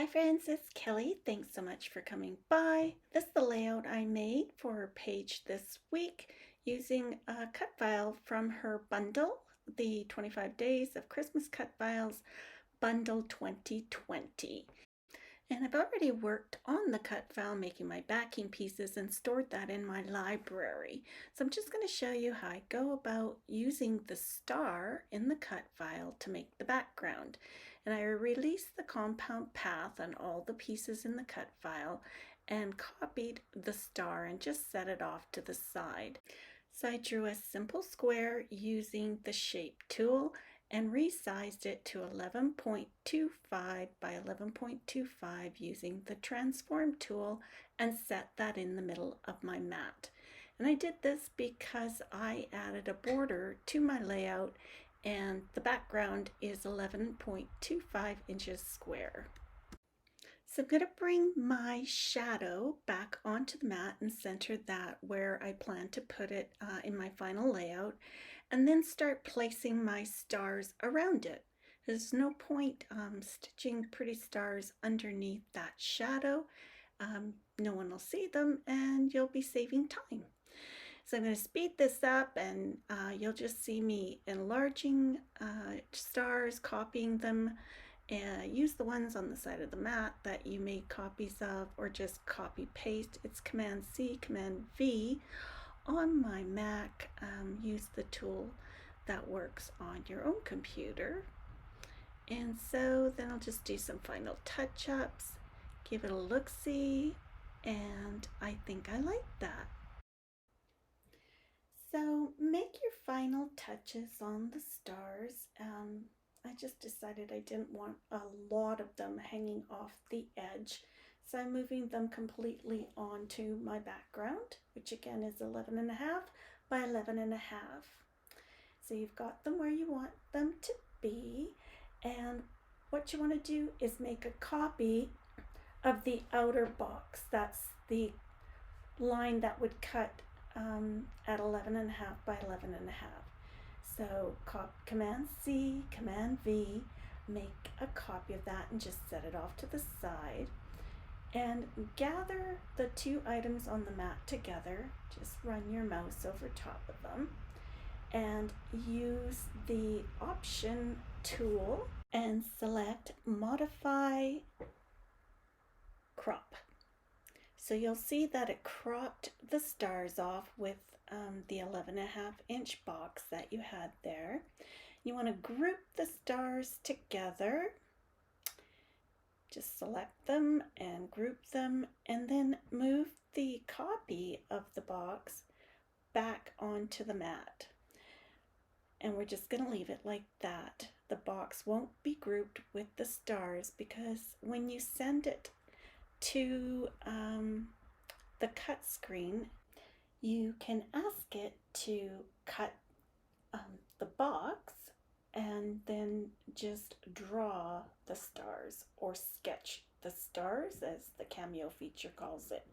Hi friends, it's Kelly. Thanks so much for coming by. This is the layout I made for Paige this week using a cut file from her bundle, the 25 Days of Christmas Cut Files Bundle 2020. And I've already worked on the cut file making my backing pieces and stored that in my library. So I'm just going to show you how I go about using the star in the cut file to make the background. And I released the compound path on all the pieces in the cut file and copied the star and just set it off to the side. So I drew a simple square using the shape tool and resized it to 11.25 by 11.25 using the transform tool and set that in the middle of my mat. And I did this because I added a border to my layout and the background is 11.25 inches square. So I'm going to bring my shadow back onto the mat and center that where I plan to put it in my final layout, and then start placing my stars around it. There's no point stitching pretty stars underneath that shadow. No one will see them and you'll be saving time. So I'm going to speed this up and you'll just see me enlarging stars, copying them. Use the ones on the side of the mat that you made copies of, or just copy paste. It's Command C, Command V on my Mac. Use the tool that works on your own computer. And so then I'll just do some final touch-ups, give it a look-see, and I think I like that. So make your final touches on the stars. I just decided I didn't want a lot of them hanging off the edge, so I'm moving them completely onto my background, which again is 11.5 by 11.5. So you've got them where you want them to be, and what you want to do is make a copy of the outer box. That's the line that would cut at 11.5 by 11.5. So Command C, Command V, make a copy of that and just set it off to the side. And gather the two items on the mat together. Just run your mouse over top of them and use the Option tool and select Modify Crop. So you'll see that it cropped the stars off with the 11.5 inch box that you had there. You want to group the stars together. Just select them and group them, and then move the copy of the box back onto the mat. And we're just going to leave it like that. The box won't be grouped with the stars because when you send it to the cut screen, you can ask it to cut the box and then just draw the stars or sketch the stars, as the Cameo feature calls it,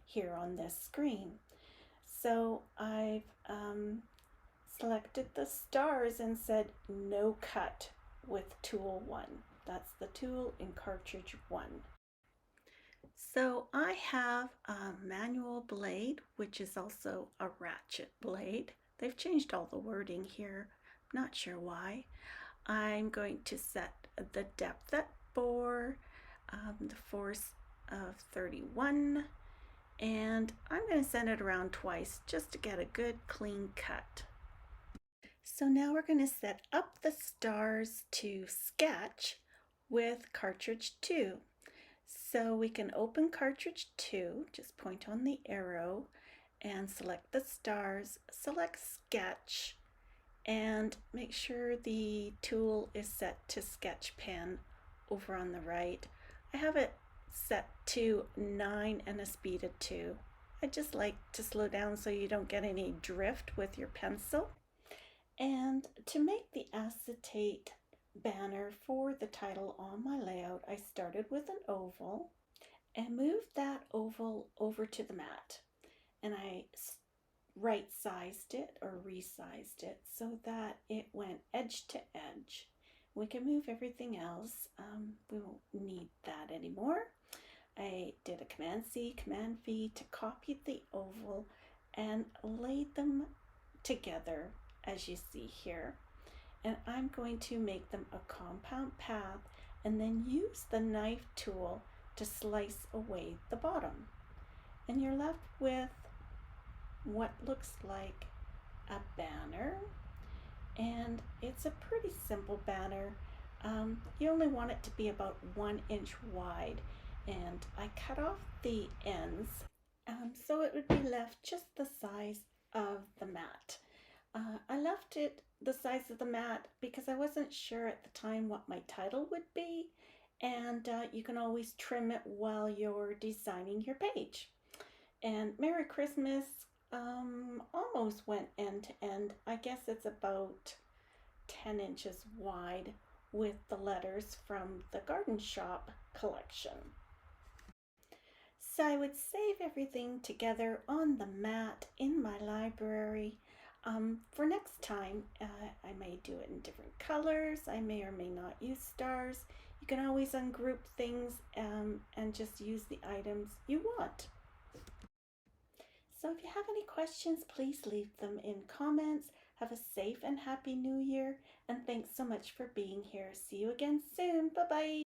here on this screen. So I've selected the stars and said no cut with tool 1. That's the tool in cartridge 1. So I have a manual blade, which is also a ratchet blade. They've changed all the wording here, not sure why. I'm going to set the depth at 4, the force of 31, and I'm going to send it around twice just to get a good clean cut. So now we're going to set up the stars to sketch with cartridge 2. So we can open cartridge 2, just point on the arrow and select the stars, select sketch, and make sure the tool is set to sketch pen over on the right. I have it set to 9 and a speed of 2. I just like to slow down so you don't get any drift with your pencil. And to make the acetate banner for the title on my layout, I started with an oval and moved that oval over to the mat, and I right-sized it or resized it so that it went edge to edge. we can move everything else. We won't need that anymore. I did a Command C, Command V to copy the oval and laid them together as you see here. And I'm going to make them a compound path and then use the knife tool to slice away the bottom. And you're left with what looks like a banner, and it's a pretty simple banner. You only want it to be about 1 inch wide, and I cut off the ends so it would be left just the size of the mat. I left it the size of the mat because I wasn't sure at the time what my title would be, and you can always trim it while you're designing your page. And Merry Christmas almost went end to end. I guess it's about 10 inches wide with the letters from the Garden Shop collection. So I would save everything together on the mat in my library. For next time, I may do it in different colors. I may or may not use stars. You can always ungroup things and just use the items you want. So if you have any questions, please leave them in comments. Have a safe and happy new year, and thanks so much for being here. See you again soon. Bye-bye.